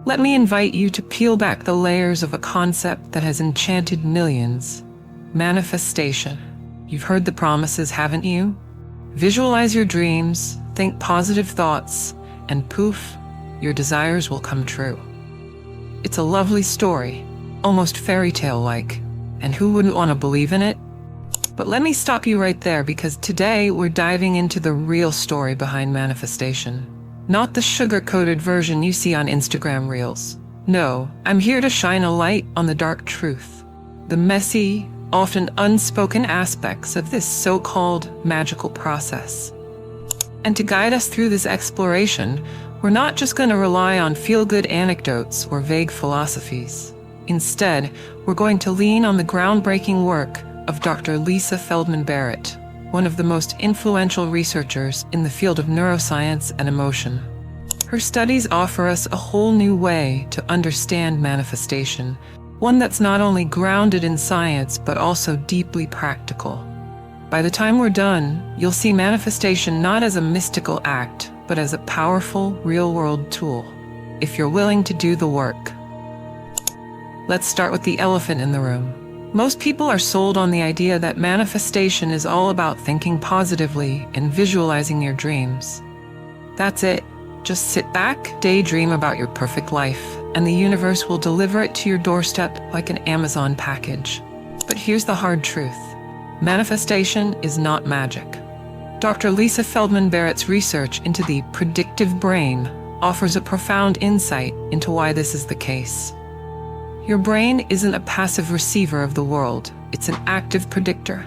Let me invite you to peel back the layers of a concept that has enchanted millions. Manifestation. You've heard the promises, haven't you? Visualize your dreams, think positive thoughts, and poof, your desires will come true. It's a lovely story, almost fairy tale-like, and who wouldn't want to believe in it? But let me stop you right there, because today we're diving into the real story behind manifestation. Not the sugar-coated version you see on Instagram Reels. No, I'm here to shine a light on the dark truth. The messy, often unspoken aspects of this so-called magical process. And to guide us through this exploration, we're not just going to rely on feel-good anecdotes or vague philosophies. Instead, we're going to lean on the groundbreaking work of Dr. Lisa Feldman Barrett, one of the most influential researchers in the field of neuroscience and emotion. Her studies offer us a whole new way to understand manifestation, one that's not only grounded in science but also deeply practical. By the time we're done, you'll see manifestation not as a mystical act, but as a powerful, real-world tool, if you're willing to do the work. Let's start with the elephant in the room. Most people are sold on the idea that manifestation is all about thinking positively and visualizing your dreams. That's it. Just sit back, daydream about your perfect life, and the universe will deliver it to your doorstep like an Amazon package. But here's the hard truth. Manifestation is not magic. Dr. Lisa Feldman Barrett's research into the predictive brain offers a profound insight into why this is the case. Your brain isn't a passive receiver of the world, it's an active predictor.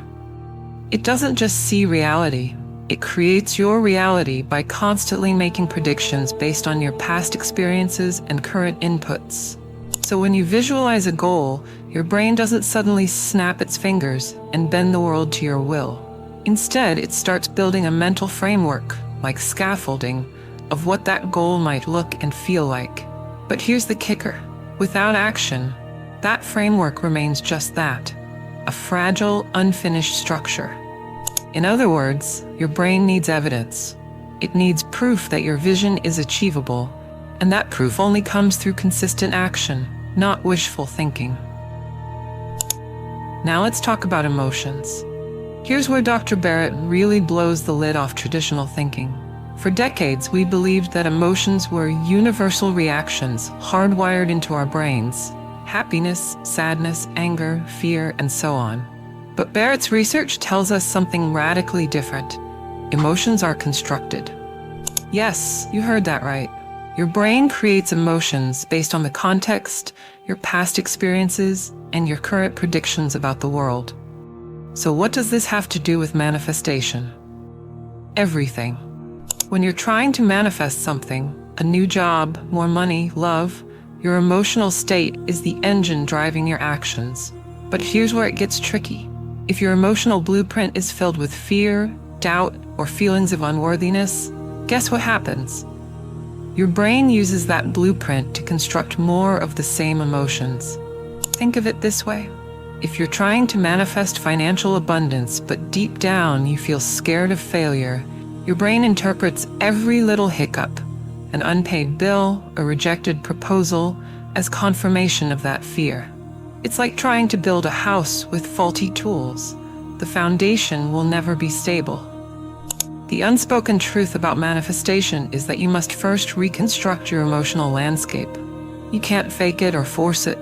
It doesn't just see reality, it creates your reality by constantly making predictions based on your past experiences and current inputs. So when you visualize a goal, your brain doesn't suddenly snap its fingers and bend the world to your will. Instead, it starts building a mental framework, like scaffolding, of what that goal might look and feel like. But here's the kicker. Without action, that framework remains just that, a fragile, unfinished structure. In other words, your brain needs evidence. It needs proof that your vision is achievable, and that proof only comes through consistent action, not wishful thinking. Now let's talk about emotions. Here's where Dr. Barrett really blows the lid off traditional thinking. For decades, we believed that emotions were universal reactions hardwired into our brains: happiness, sadness, anger, fear, and so on. But Barrett's research tells us something radically different. Emotions are constructed. Yes, you heard that right. Your brain creates emotions based on the context, your past experiences, and your current predictions about the world. So what does this have to do with manifestation? Everything. When you're trying to manifest something, a new job, more money, love, your emotional state is the engine driving your actions. But here's where it gets tricky. If your emotional blueprint is filled with fear, doubt, or feelings of unworthiness, guess what happens? Your brain uses that blueprint to construct more of the same emotions. Think of it this way. If you're trying to manifest financial abundance, but deep down you feel scared of failure, your brain interprets every little hiccup, an unpaid bill, a rejected proposal, as confirmation of that fear. It's like trying to build a house with faulty tools. The foundation will never be stable. The unspoken truth about manifestation is that you must first reconstruct your emotional landscape. You can't fake it or force it.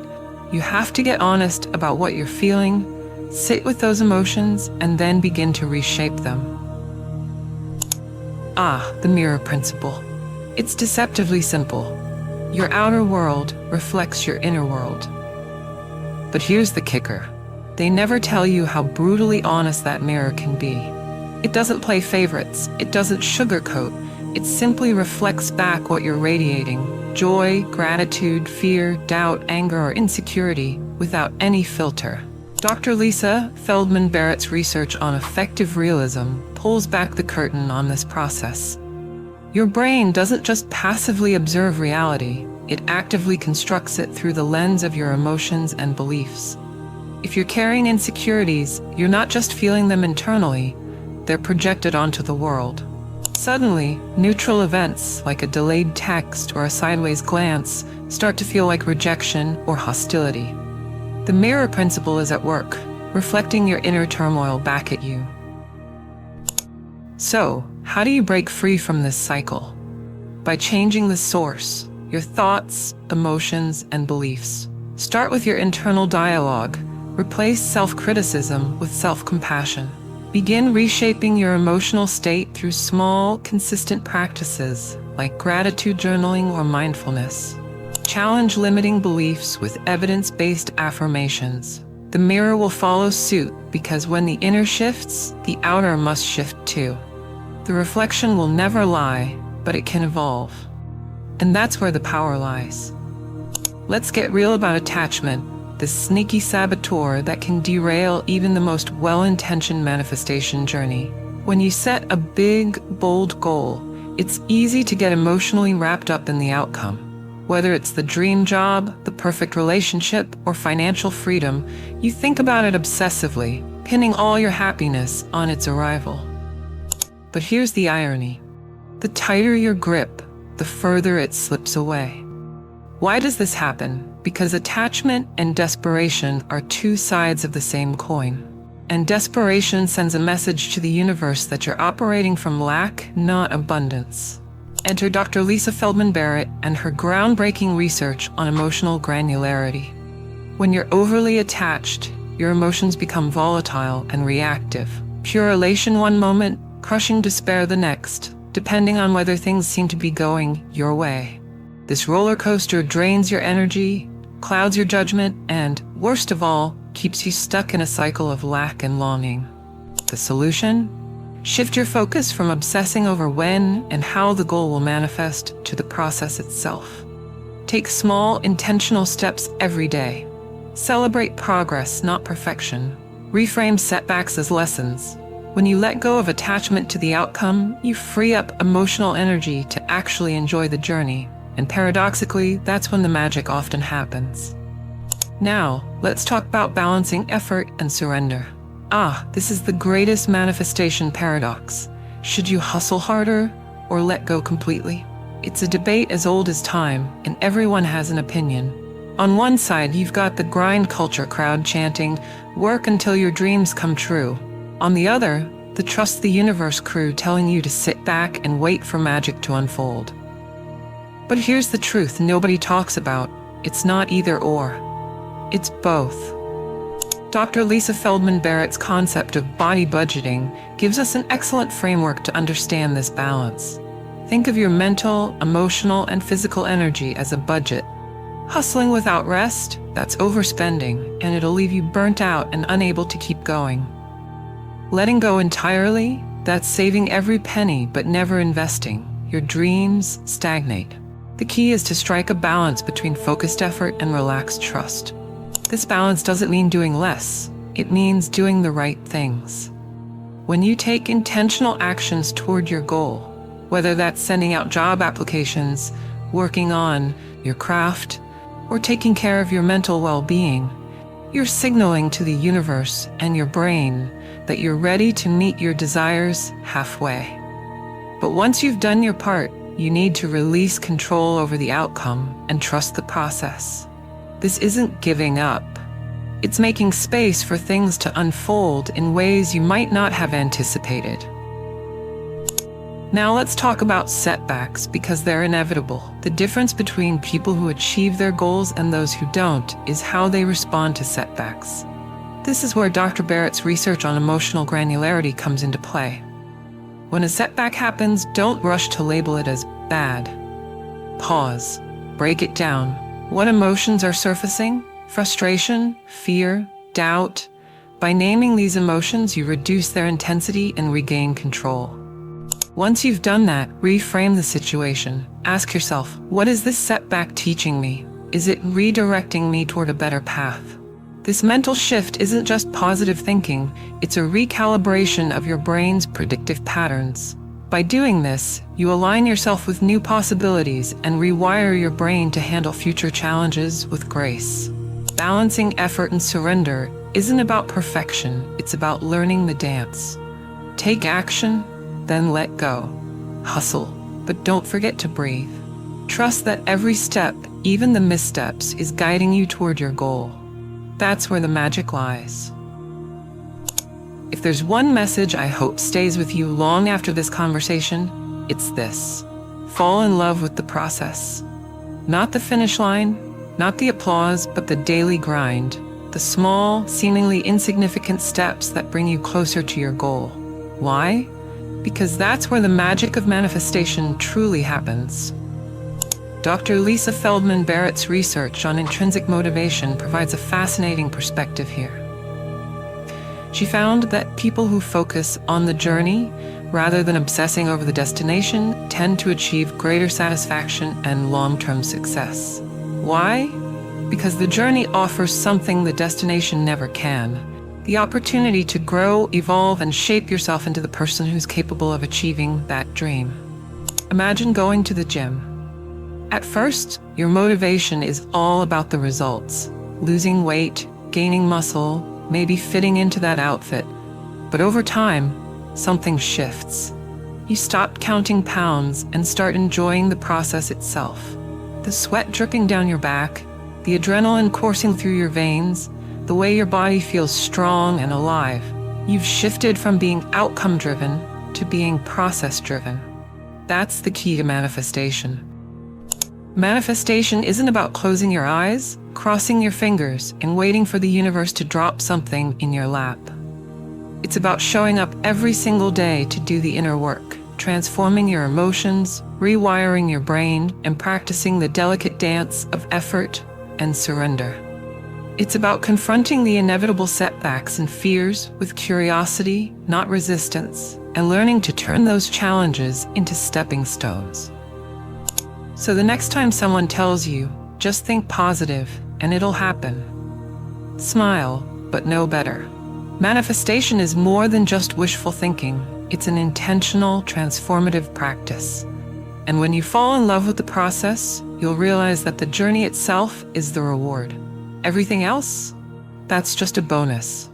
You have to get honest about what you're feeling, sit with those emotions, and then begin to reshape them. The mirror principle. It's deceptively simple. Your outer world reflects your inner world. But here's the kicker. They never tell you how brutally honest that mirror can be. It doesn't play favorites. It doesn't sugarcoat. It simply reflects back what you're radiating: joy, gratitude, fear, doubt, anger, or insecurity, without any filter. Dr. Lisa Feldman Barrett's research on effective realism pulls back the curtain on this process. Your brain doesn't just passively observe reality, it actively constructs it through the lens of your emotions and beliefs. If you're carrying insecurities, you're not just feeling them internally, they're projected onto the world. Suddenly, neutral events like a delayed text or a sideways glance start to feel like rejection or hostility. The mirror principle is at work, reflecting your inner turmoil back at you. So, how do you break free from this cycle? By changing the source, your thoughts, emotions, and beliefs. Start with your internal dialogue. Replace self-criticism with self-compassion. Begin reshaping your emotional state through small, consistent practices like gratitude journaling or mindfulness. Challenge limiting beliefs with evidence-based affirmations. The mirror will follow suit because when the inner shifts, the outer must shift too. The reflection will never lie, but it can evolve. And that's where the power lies. Let's get real about attachment, this sneaky saboteur that can derail even the most well-intentioned manifestation journey. When you set a big, bold goal, it's easy to get emotionally wrapped up in the outcome. Whether it's the dream job, the perfect relationship, or financial freedom, you think about it obsessively, pinning all your happiness on its arrival. But here's the irony. The tighter your grip, the further it slips away. Why does this happen? Because attachment and desperation are two sides of the same coin. And desperation sends a message to the universe that you're operating from lack, not abundance. Enter Dr. Lisa Feldman Barrett and her groundbreaking research on emotional granularity. When you're overly attached, your emotions become volatile and reactive. Pure elation one moment, crushing despair the next, depending on whether things seem to be going your way. This roller coaster drains your energy, clouds your judgment, and, worst of all, keeps you stuck in a cycle of lack and longing. The solution? Shift your focus from obsessing over when and how the goal will manifest to the process itself. Take small, intentional steps every day. Celebrate progress, not perfection. Reframe setbacks as lessons. When you let go of attachment to the outcome, you free up emotional energy to actually enjoy the journey. And paradoxically, that's when the magic often happens. Now, let's talk about balancing effort and surrender. This is the greatest manifestation paradox. Should you hustle harder or let go completely? It's a debate as old as time, and everyone has an opinion. On one side, you've got the grind culture crowd chanting, "Work until your dreams come true." On the other, the trust the universe crew telling you to sit back and wait for magic to unfold. But here's the truth nobody talks about. It's not either or. It's both. Dr. Lisa Feldman Barrett's concept of body budgeting gives us an excellent framework to understand this balance. Think of your mental, emotional, and physical energy as a budget. Hustling without rest, that's overspending, and it'll leave you burnt out and unable to keep going. Letting go entirely, that's saving every penny but never investing. Your dreams stagnate. The key is to strike a balance between focused effort and relaxed trust. This balance doesn't mean doing less. It means doing the right things. When you take intentional actions toward your goal, whether that's sending out job applications, working on your craft, or taking care of your mental well-being, you're signaling to the universe and your brain that you're ready to meet your desires halfway. But once you've done your part, you need to release control over the outcome and trust the process. This isn't giving up. It's making space for things to unfold in ways you might not have anticipated. Now let's talk about setbacks because they're inevitable. The difference between people who achieve their goals and those who don't is how they respond to setbacks. This is where Dr. Barrett's research on emotional granularity comes into play. When a setback happens, don't rush to label it as bad. Pause. Break it down. What emotions are surfacing? Frustration, fear, doubt. By naming these emotions, you reduce their intensity and regain control. Once you've done that, reframe the situation. Ask yourself, what is this setback teaching me? Is it redirecting me toward a better path? This mental shift isn't just positive thinking, it's a recalibration of your brain's predictive patterns. By doing this, you align yourself with new possibilities and rewire your brain to handle future challenges with grace. Balancing effort and surrender isn't about perfection, it's about learning the dance. Take action, then let go. Hustle, but don't forget to breathe. Trust that every step, even the missteps, is guiding you toward your goal. That's where the magic lies. If there's one message I hope stays with you long after this conversation, it's this: fall in love with the process. Not the finish line, not the applause, but the daily grind, the small, seemingly insignificant steps that bring you closer to your goal. Why? Because that's where the magic of manifestation truly happens. Dr. Lisa Feldman Barrett's research on intrinsic motivation provides a fascinating perspective here. She found that people who focus on the journey rather than obsessing over the destination tend to achieve greater satisfaction and long-term success. Why? Because the journey offers something the destination never can: the opportunity to grow, evolve, and shape yourself into the person who's capable of achieving that dream. Imagine going to the gym. At first, your motivation is all about the results: losing weight, gaining muscle, maybe fitting into that outfit. But over time, something shifts. You stop counting pounds and start enjoying the process itself. The sweat dripping down your back, the adrenaline coursing through your veins, the way your body feels strong and alive. You've shifted from being outcome-driven to being process-driven. That's the key to manifestation. Manifestation isn't about closing your eyes, crossing your fingers, and waiting for the universe to drop something in your lap. It's about showing up every single day to do the inner work, transforming your emotions, rewiring your brain, and practicing the delicate dance of effort and surrender. It's about confronting the inevitable setbacks and fears with curiosity, not resistance, and learning to turn those challenges into stepping stones. So the next time someone tells you, just think positive and it'll happen, smile, but know better. Manifestation is more than just wishful thinking. It's an intentional, transformative practice. And when you fall in love with the process, you'll realize that the journey itself is the reward. Everything else, that's just a bonus.